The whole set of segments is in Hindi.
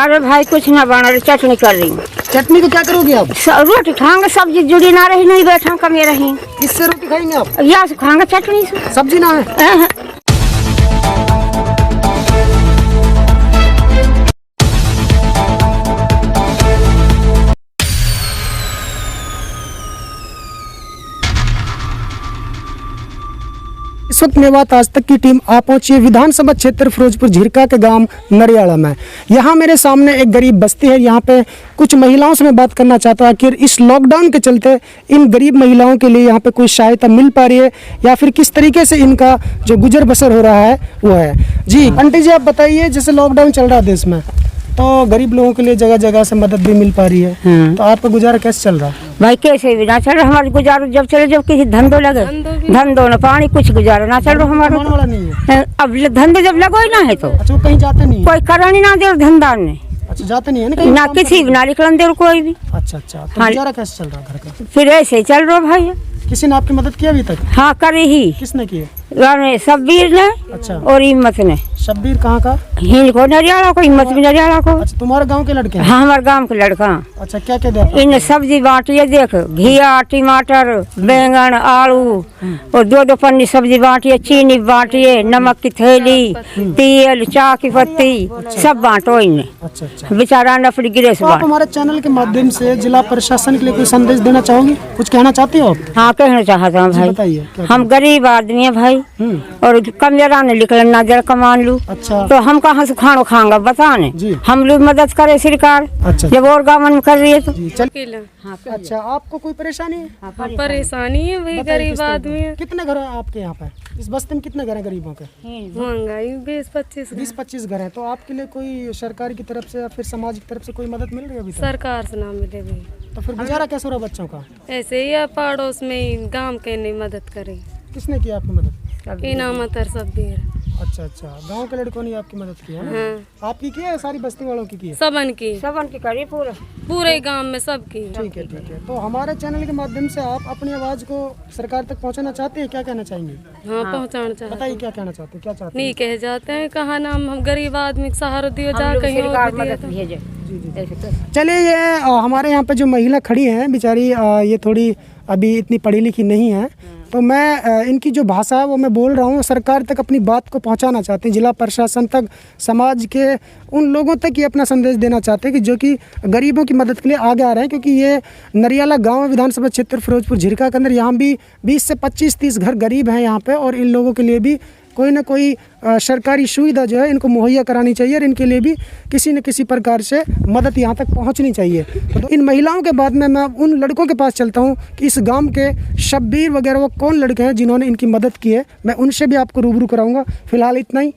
अरे भाई कुछ ना बना रही, चटनी कर रही हूँ। चटनी को क्या करोगे आप? रोटी खाएंगे, सब्जी जुड़ी ना रही, नहीं बैठा कमे रही। किससे रोटी खाएंगे आप? यहाँ से खाएंगे चटनी से। सब्जी ना है? इस वक्त मेवात आज तक की टीम आ पहुंची है विधानसभा क्षेत्र फिरोजपुर झिरका के गांव नरियाला में। यहाँ मेरे सामने एक गरीब बस्ती है। यहाँ पे कुछ महिलाओं से मैं बात करना चाहता हूँ आखिर इस लॉकडाउन के चलते इन गरीब महिलाओं के लिए यहाँ पे कोई सहायता मिल पा रही है या फिर किस तरीके से इनका जो गुजर बसर हो रहा है वो है। जी आंटी जी आप बताइए, जैसे लॉकडाउन चल रहा है देश में तो गरीब लोगों के लिए जगह जगह से मदद भी मिल पा रही है, तो आपका गुजारा कैसे चल रहा है? भाई कैसे भी ना चल रहा हमारा गुजारा, जब चले जब किसी धंधो लगे, धंधो न पानी कुछ गुजारा ना चल रहा हमारा। वाला नहीं है। अब धंधे जब लगो ही ना है तो अच्छा, वो कहीं जाते नहीं है? कोई करण ही ना दे धंधा ने। अच्छा, जाते नहीं है ना कहीं? ना किसी भी ना निकलन दे कोई भी। अच्छा, तो गुजारा कैसे चल रहा है घर का? फिर ऐसे ही चल रहा भाई। किसी ने आपकी मदद किया अभी तक? हाँ करी ही। किसने की? शब्बीर ने। अच्छा। और हिम्मत ने। शब्बीर कहाँ का? हिंद को नरियाला को, हिम्मत भी नरियाला को। अच्छा, तुम्हारे गांव के लड़के हैं? हाँ हमारे गांव के लड़का। अच्छा, क्या क्या दिया? इन सब्जी बांटी है, देख घिया टमाटर बैंगन आलू और दो पन्नी सब्जी बांटी है, चीनी बांटी है, नमक की थैली, तेल, चाय की पत्ती सब बांटो इन्हें। अच्छा। बेचारा नफरी गिरे से आप हमारे चैनल के माध्यम से जिला प्रशासन के लिए कोई संदेश देना चाहोगी? कुछ कहना चाहती हो आप? हाँ कहना चाहता हूँ भाई। बताइए। हम गरीब आदमी है भाई और कमजोरा ने निकल ना जरा कमान लू। अच्छा। तो हम कहाँ से खाना खाएंगे बताने? हम लोग मदद करे सरकार। अच्छा। जब और गाँव में कर रही है तो हाँ, अच्छा, आपको कोई परेशानी है? परेशानी है भाई, गरीब आदमी है। कितने घर हैं आपके यहाँ पे? इस बस्ती में कितने घर हैं गरीबों के? महंगाई 20-25 घर हैं। तो आपके लिए कोई सरकार की तरफ से या फिर समाज की तरफ से कोई मदद मिल रही है अभी तक? सरकार से ना मिले भाई। तो फिर गुजारा कैसे हो रहा बच्चों का? ऐसे ही पड़ोस में गांव के नहीं मदद करे। किसने किया आपकी मदद? इनामतर सब दे। अच्छा, गांव के लड़कों ने आपकी मदद की है ना? हाँ। आपकी की है? सारी बस्ती वालों की है? सबन की करी पूरे गांव में सबकी। ठीक है। तो हमारे चैनल के माध्यम से आप अपनी आवाज को सरकार तक पहुंचाना चाहते हैं, क्या कहना चाहेंगे? हाँ पहुँचाना चाहते। बताइए क्या कहना चाहते हैं, क्या चाहते हैं? नहीं कह जाते हैं, कहा नाम हम गरीब आदमी को सहारा दियो जा कहीं भेजे। चलिए, ये हमारे यहाँ पे जो महिला खड़ी हैं बेचारी, ये थोड़ी अभी इतनी पढ़ी लिखी नहीं है, तो मैं इनकी जो भाषा है वो मैं बोल रहा हूँ। सरकार तक अपनी बात को पहुँचाना चाहते हैं, जिला प्रशासन तक, समाज के उन लोगों तक ये अपना संदेश देना चाहते हैं कि जो कि गरीबों की मदद के लिए आगे आ रहे हैं। क्योंकि ये नरियाला गांव विधानसभा क्षेत्र फिरोजपुर झिरका के अंदर यहाँ भी 20 से 25-30 घर गरीब हैं यहाँ पे, और इन लोगों के लिए भी कोई ना कोई सरकारी सुविधा जो है इनको मुहैया करानी चाहिए और इनके लिए भी किसी न किसी प्रकार से मदद यहाँ तक पहुँचनी चाहिए। तो इन महिलाओं के बाद में मैं उन लड़कों के पास चलता हूँ कि इस गांव के शब्बीर वगैरह वो कौन लड़के हैं जिन्होंने इनकी मदद की है। मैं उनसे भी आपको रूबरू कराऊंगा। फिलहाल इतना ही।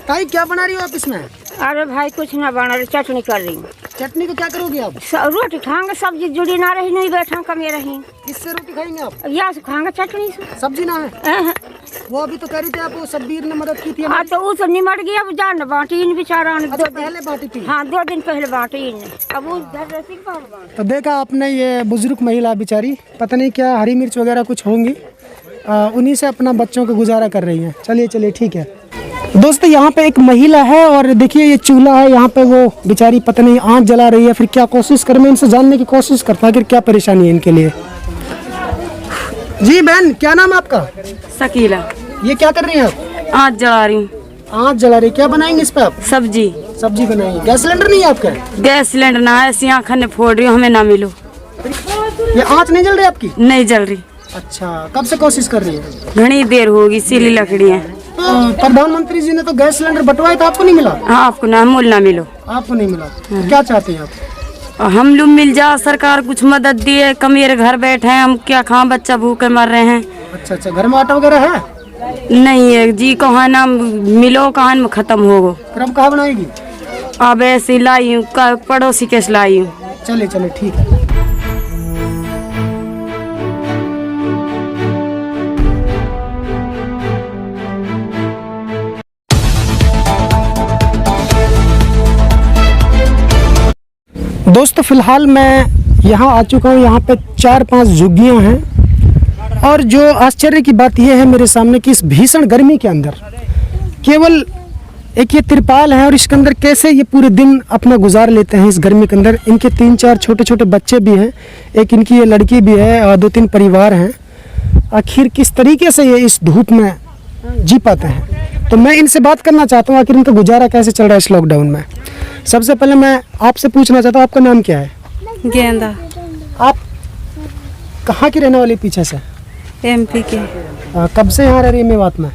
ताई क्या बना रही हो आप इसमें? अरे भाई कुछ ना बना रही, चटनी कर रही हूँ। चटनी को क्या करोगे आप? रोटी खाएंगे, सब्जी जुड़ी ना रही, नहीं बैठा कमे रही। किससे रोटी खाएंगे आप? यहाँ से खाएंगे चटनी से। सब्जी ना है? वो अभी तो कह रही थी आप, वो शब्बीर ने मदद की थी। हाँ तो वो तो निमट गया, अब जान बांटी इन बेचारा ने। अच्छा, पहले बांटी थी? हाँ 2 दिन पहले बांटी इन, अब वो तो देखा आपने, ये बुजुर्ग महिला बेचारी पता नहीं क्या हरी मिर्च वगैरह कुछ होंगी, उन्हीं से अपना बच्चों को गुजारा कर रही है। चलिए ठीक है दोस्तों, यहाँ पे एक महिला है और देखिए ये चूल्हा है, यहाँ पे वो बेचारी पता नहीं आँच जला रही है फिर क्या कोशिश कर, मैं इनसे जानने की कोशिश करता हूँ कि क्या परेशानी है इनके लिए। जी बहन, क्या नाम है आपका? शकीला। ये क्या कर रही हैं आप? आँच जला रही हूँ। आँच जला रही, क्या बनाएंगे इस पे आप? सब्जी बनाएंगे। गैस सिलेंडर नहीं है आपका? गैस सिलेंडर ना है, ऐसी आँख फोड़ रही हूँ, हमें ना मिलो। ये आँच नहीं जल रही आपकी? नहीं जल रही। अच्छा, कब से कोशिश कर रही है? घनी देर होगी, सीली लकड़ियाँ। प्रधानमंत्री जी ने तो गैस सिलेंडर बंटवाया था, आपको नहीं मिला? हाँ आपको ना मूल ना मिलो। आपको नहीं मिला? तो क्या चाहते हैं आप? हम लोग मिल जा, सरकार कुछ मदद दिए, कमीर घर बैठे हैं, हम क्या खाएं, बच्चा भूखे मर रहे हैं। अच्छा, घर में आटा वगैरह है? नहीं है जी, कहाँ ना मिलो, कहाँ में खत्म होगो। फिर अब कहाँ बनाएगी? अब ऐसे लाई हूँ, पड़ोसी कैसे लाई हूँ। चलिए ठीक है। दोस्तों फिलहाल मैं यहाँ आ चुका हूँ। यहाँ पे 4-5 झुग्गियाँ हैं और जो आश्चर्य की बात यह है मेरे सामने कि इस भीषण गर्मी के अंदर केवल एक ये तिरपाल है और इसके अंदर कैसे ये पूरे दिन अपना गुजार लेते हैं इस गर्मी के अंदर। इनके 3-4 छोटे छोटे बच्चे भी हैं, एक इनकी ये लड़की भी है और 2-3 परिवार हैं। आखिर किस तरीके से ये इस धूप में जी पाते हैं, तो मैं इनसे बात करना चाहता हूँ आखिर इनका गुजारा कैसे चल रहा है इस लॉकडाउन में। सबसे पहले मैं आपसे पूछना चाहता हूँ, आपका नाम क्या है? गेंदा। आप कहाँ की रहने वाली पीछे से? MP के। कब से यहाँ रह रही है मेवात में?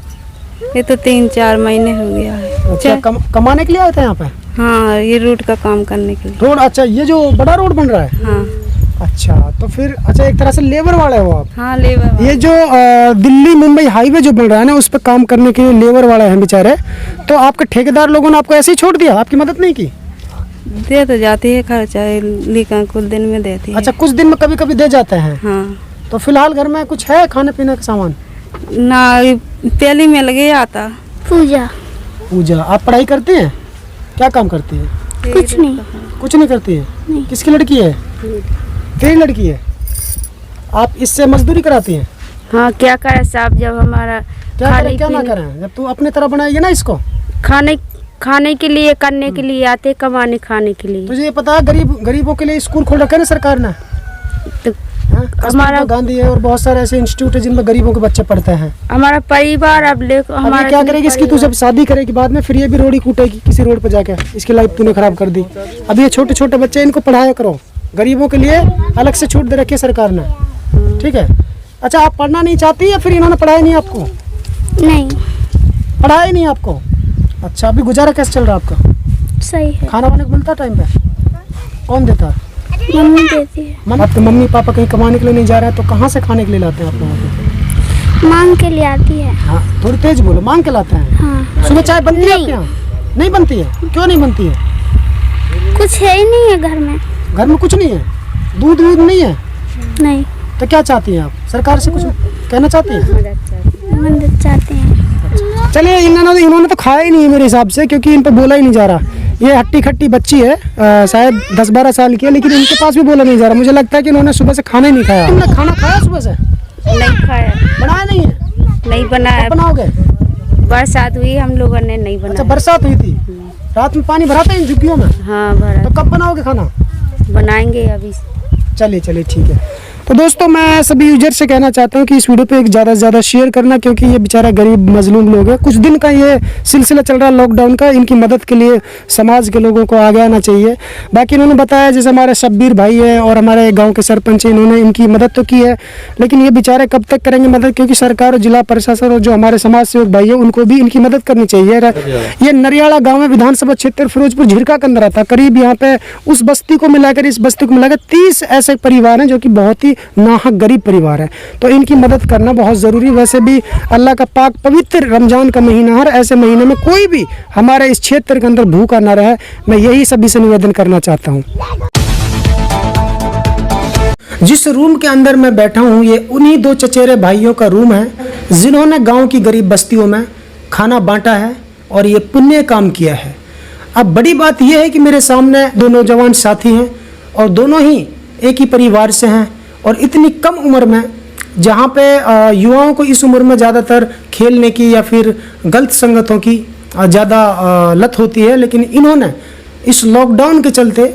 ये तो 3-4 महीने हो गया है। अच्छा, कमाने के लिए आए थे यहाँ पे? हाँ, ये रोड का काम करने के लिए। रोड? अच्छा, ये जो बड़ा रोड बन रहा है? हाँ। अच्छा, तो फिर अच्छा एक तरह से लेबर वाले हो आप? हाँ, लेबर। ये जो दिल्ली मुंबई हाईवे जो बन रहा है ना, उस पर काम करने के लिए लेबर वाले हैं बेचारे। तो आपके ठेकेदार लोगों ने आपको ऐसे ही छोड़ दिया, आपकी मदद नहीं की? दे तो जाती है खर्चा, लेकिन कुछ दिन में देती है। अच्छा, कुछ दिन में कभी कभी दे जाते हैं। हाँ। तो फिलहाल घर में कुछ है खाने पीने का सामान? ना, पहली में लगे आता। पूजा। पूजा। आप पढ़ाई करती हैं? क्या काम करती है? कुछ नहीं। कुछ नहीं करती है? नहीं। किसकी लड़की है? तेरी लड़की है। आप इससे मजदूरी कराती हैं? हाँ, क्या करें साहब, जब हमारा क्या करें क्या ना करें, जब तू अपने तरह बनाएगी ना इसको। खाने के लिए करने के लिए आते, कमाने खाने के लिए। तुझे ये पता है गरीबों के लिए स्कूल खोल रखे ना सरकार ने? तो हमारा गांधी है और बहुत सारे ऐसे इंस्टीट्यूट है जिनमें गरीबों के बच्चे पढ़ते हैं। हमारा परिवार अब हमारा क्या करेगी इसकी? तू जब शादी करेगी बाद में फिर ये भी रोड ही कूटेगी किसी रोड पर जाके। इसकी लाइफ तूने खराब कर दी। अब ये छोटे छोटे बच्चे, इनको पढ़ाया करो। गरीबों के लिए अलग से छूट दे रखी है सरकार ने, ठीक है? अच्छा, आप पढ़ना नहीं चाहती या फिर इन्होंने पढ़ाया नहीं आपको? नहीं। पढ़ाया ही नहीं आपको? अच्छा, अभी गुजारा कैसे चल रहा है आपका? सही है। खाना वाने को मिलता टाइम पे? कौन देता है? मम्मी देती है। अब तो मम्मी पापा कहीं कमाने के लिए नहीं जा रहे हैं, तो कहाँ से खाने के लिए लाते हैं आप लोगों को? मांग के लिए आती है। हाँ, थोड़ी तेज बोलो। मांग के लाते हैं? हाँ। सुबह चाय बनती है नहीं। आपके यहाँ? नहीं बनती है? क्यों नहीं बनती है? कुछ है ही नहीं है घर में। घर में कुछ नहीं है? दूध नहीं है? नहीं। तो क्या चाहती हैं आप? सरकार से कुछ कहना चाहती हैं? मदद चाहते हैं। चलिए, इन्होंने तो खाया ही नहीं है मेरे हिसाब से, क्योंकि इन पर बोला ही नहीं जा रहा। ये हट्टी खट्टी बच्ची है, शायद 10-12 साल की है, लेकिन इनके पास भी बोला नहीं जा रहा। मुझे लगता है कि इन्होंने सुबह से खाना ही नहीं खाया। तुमने खाना खाया सुबह से? नहीं खाया। बनाया नहीं है? नहीं बनाया। बनाओगे? बरसात हुई, हम लोगों ने नहीं बनाया। अच्छा, बरसात हुई थी, रात में पानी भरा था इन झुग्गियों में? हाँ, भरा। तो कब बनाओगे खाना? बनाएंगे अभी। चलिए ठीक है। तो दोस्तों, मैं सभी यूजर से कहना चाहता हूँ कि इस वीडियो पे एक ज़्यादा से ज़्यादा शेयर करना, क्योंकि ये बेचारा गरीब मजलूम लोग हैं। कुछ दिन का ये सिलसिला चल रहा है लॉकडाउन का, इनकी मदद के लिए समाज के लोगों को आगे आना चाहिए। बाकी इन्होंने बताया जैसे हमारे शब्बीर भाई हैं और हमारे गाँव के सरपंच हैं, इन्होंने इनकी मदद तो की है, लेकिन ये बेचारे कब तक करेंगे मदद? क्योंकि सरकार और जिला प्रशासन और जो हमारे समाज सेवक भाई है उनको भी इनकी मदद करनी चाहिए। ये नरियाला गाँव में विधानसभा क्षेत्र फिरोजपुर झिरका के अंदर आता। करीब यहाँ पे उस बस्ती को मिलाकर, इस बस्ती को मिलाकर 30 ऐसे परिवार हैं जो कि बहुत ही नाहक गरीब परिवार है। तो इनकी मदद करना बहुत ज़रूरी। वैसे भी अल्लाह का पाक पवित्र रमजान का महीना है, ऐसे महीने में कोई भी हमारे इस क्षेत्र के अंदर भूखा ना रहे, मैं यही सभी से निवेदन करना चाहता हूँ। जिस रूम के अंदर मैं बैठा हूँ, ये उन्हीं 2 चचेरे भाइयों का रूम है जिन्होंने गाँव की गरीब बस्तियों में खाना बांटा है और ये पुण्य काम किया है। अब बड़ी बात यह है कि मेरे सामने 2 नौजवान साथी हैं और दोनों ही एक ही परिवार से हैं, और इतनी कम उम्र में, जहाँ पे युवाओं को इस उम्र में ज़्यादातर खेलने की या फिर गलत संगतों की ज़्यादा लत होती है, लेकिन इन्होंने इस लॉकडाउन के चलते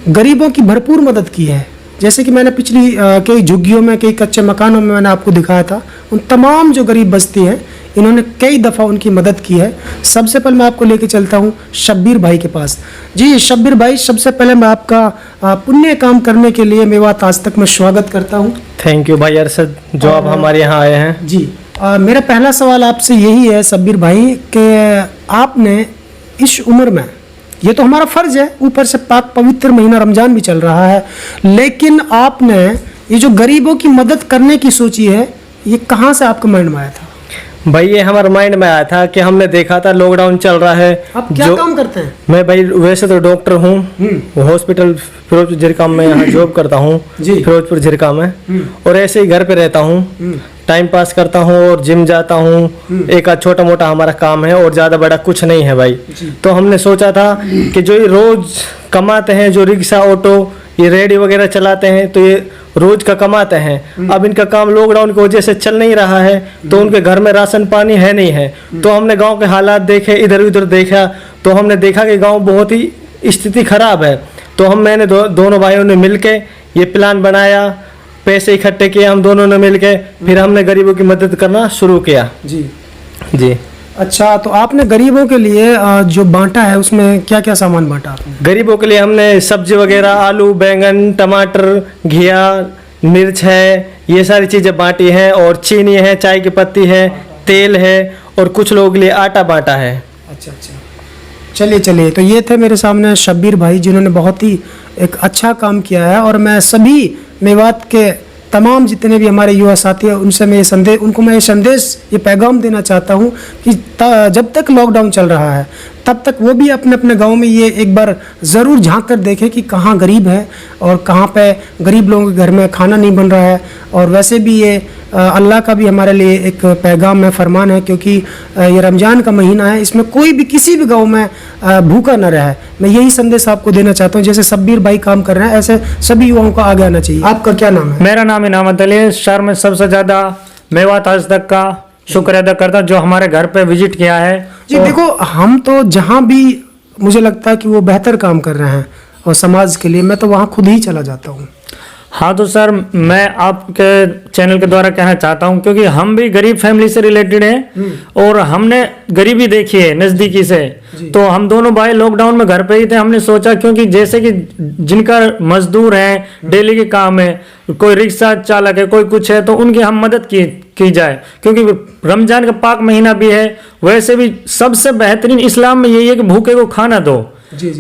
गरीबों की भरपूर मदद की है। जैसे कि मैंने पिछली कई झुग्गियों में, कई कच्चे मकानों में मैंने आपको दिखाया था, उन तमाम जो गरीब बस्ती हैं इन्होंने कई दफ़ा उनकी मदद की है। सबसे पहले मैं आपको लेके चलता हूँ शब्बीर भाई के पास। जी शब्बीर भाई, सबसे पहले मैं आपका पुण्य काम करने के लिए मेवात आज तक में स्वागत करता हूँ। थैंक यू भाई अरशद, जो आप हमारे यहाँ आए हैं। जी मेरा पहला सवाल आपसे यही है शब्बीर भाई कि आपने इस उम्र में, ये तो हमारा फ़र्ज़ है, ऊपर से पाक पवित्र महीना रमज़ान भी चल रहा है, लेकिन आपने ये जो गरीबों की मदद करने की सोची है, ये कहाँ से आपके माइंड में आया था? भाई ये हमारे माइंड में आया था कि हमने देखा था लॉकडाउन चल रहा है। आप क्या काम करते हैं? मैं भाई वैसे तो डॉक्टर हूँ, हॉस्पिटल फिरोजपुर झिरका में यहाँ जॉब करता हूँ, फिरोजपुर झिरका में, और ऐसे ही घर पे रहता हूँ। टाइम पास करता हूँ और जिम जाता हूँ। एक आध छोटा मोटा हमारा काम है और ज़्यादा बड़ा कुछ नहीं है भाई। तो हमने सोचा था कि जो ये रोज़ कमाते हैं, जो रिक्शा ऑटो ये रेडी वगैरह चलाते हैं, तो ये रोज का कमाते हैं। अब इनका काम लॉकडाउन की वजह से चल नहीं रहा है, तो उनके घर में राशन पानी है नहीं है। तो हमने गांव के हालात देखे, इधर उधर देखा, तो हमने देखा कि गांव बहुत ही स्थिति खराब है। तो मैंने दोनों भाइयों ने मिलके ये प्लान बनाया, पैसे इकट्ठे किए हम दोनों ने मिलके, फिर हमने गरीबों की मदद करना शुरू किया। जी। अच्छा, तो आपने गरीबों के लिए जो बांटा है उसमें क्या क्या सामान बांटा आपने? गरीबों के लिए हमने सब्जी वगैरह, आलू, बैंगन, टमाटर, घिया, मिर्च है, ये सारी चीज़ें बांटी हैं। और चीनी है, चाय की पत्ती है, तेल है, और कुछ लोगों के लिए आटा बांटा है। अच्छा, चलिए, तो ये थे मेरे सामने शब्बीर भाई, जिन्होंने बहुत ही एक अच्छा काम किया है। और मैं सभी मेवात के तमाम जितने भी हमारे युवा साथी हैं उनसे मैं ये संदेश ये पैगाम देना चाहता हूँ कि जब तक लॉकडाउन चल रहा है तब तक वो भी अपने अपने गांव में ये एक बार ज़रूर झांक कर देखें कि कहाँ गरीब है और कहाँ पे गरीब लोगों के घर में खाना नहीं बन रहा है। और वैसे भी ये अल्लाह का भी हमारे लिए एक पैगाम है, फरमान है, क्योंकि ये रमज़ान का महीना है, इसमें कोई भी किसी भी गांव में भूखा न रहे। मैं यही संदेश आपको देना चाहता हूँ। जैसे शब्बीर भाई काम कर रहे हैं, ऐसे सभी युवाओं को आगे आना चाहिए। आपका क्या नाम है? मेरा नाम इनामत अली है। शहर में सबसे ज़्यादा मेवात आज तक का शुक्र अदा करता जो हमारे घर पे विजिट किया है। जी देखो, हम तो जहाँ भी मुझे लगता है कि वो बेहतर काम कर रहे हैं और समाज के लिए, मैं तो वहाँ खुद ही चला जाता हूँ। हाँ, तो सर मैं आपके चैनल के द्वारा कहना चाहता हूँ, क्योंकि हम भी गरीब फैमिली से रिलेटेड हैं और हमने गरीबी देखी है नज़दीकी से। तो हम दोनों भाई लॉकडाउन में घर पे ही थे। हमने सोचा, क्योंकि जैसे कि जिनका मजदूर है, डेली के काम है, कोई रिक्शा चालक है, कोई कुछ है, तो उनकी हम मदद की जाए, क्योंकि रमजान का पाक महीना भी है। वैसे भी सबसे बेहतरीन इस्लाम में यही है कि भूखे को खाना दो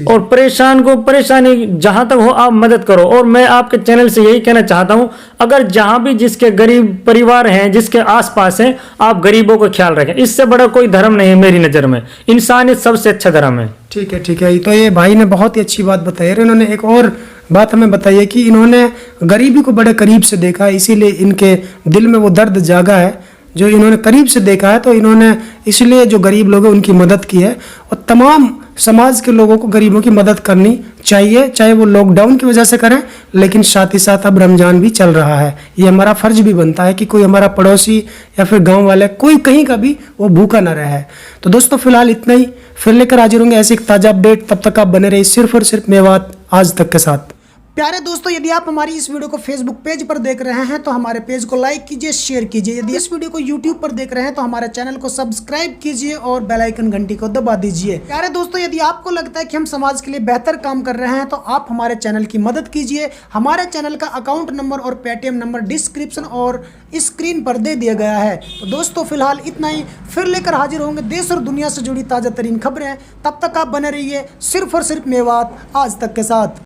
और परेशान को परेशानी जहां तक हो आप मदद करो। और मैं आपके चैनल से यही कहना चाहता हूं, अगर जहां भी जिसके गरीब परिवार हैं, जिसके आसपास हैं, आप गरीबों को ख्याल रखें। इससे बड़ा कोई धर्म नहीं है मेरी नज़र में। इंसानियत सबसे अच्छा धर्म है। ठीक है। तो ये भाई ने बहुत ही अच्छी बात बताई है। इन्होंने एक और बात हमें बताई है कि इन्होंने गरीबी को बड़े करीब से देखा है, इसीलिए इनके दिल में वो दर्द जागा है जो इन्होंने करीब से देखा है। तो इन्होंने इसलिए जो गरीब लोग हैं उनकी मदद की है। और तमाम समाज के लोगों को गरीबों की मदद करनी चाहिए, चाहे वो लॉकडाउन की वजह से करें, लेकिन साथ ही साथ अब रमज़ान भी चल रहा है। ये हमारा फ़र्ज भी बनता है कि कोई हमारा पड़ोसी या फिर गांव वाले, कोई कहीं का भी वो भूखा ना रहे। तो दोस्तों फिलहाल इतना ही, फिर लेकर हाजिर होंगे ऐसी एक ताज़ा अपडेट। तब तक आप बने रहिए सिर्फ और सिर्फ मेवात आज तक के साथ। प्यारे दोस्तों, यदि आप हमारी इस वीडियो को फेसबुक पेज पर देख रहे हैं तो हमारे पेज को लाइक कीजिए, शेयर कीजिए। यदि इस वीडियो को यूट्यूब पर देख रहे हैं तो हमारे चैनल को सब्सक्राइब कीजिए और बेल आइकन घंटी को दबा दीजिए। प्यारे दोस्तों, यदि आपको लगता है कि हम समाज के लिए बेहतर काम कर रहे हैं तो आप हमारे चैनल की मदद कीजिए। हमारे चैनल का अकाउंट नंबर और पेटीएम नंबर डिस्क्रिप्शन और स्क्रीन पर दे दिया गया है। तो दोस्तों फिलहाल इतना ही, फिर लेकर हाजिर होंगे देश और दुनिया से जुड़ी ताज़ा तरीन खबरें। तब तक आप बने रहिए सिर्फ और सिर्फ मेवात आज तक के साथ।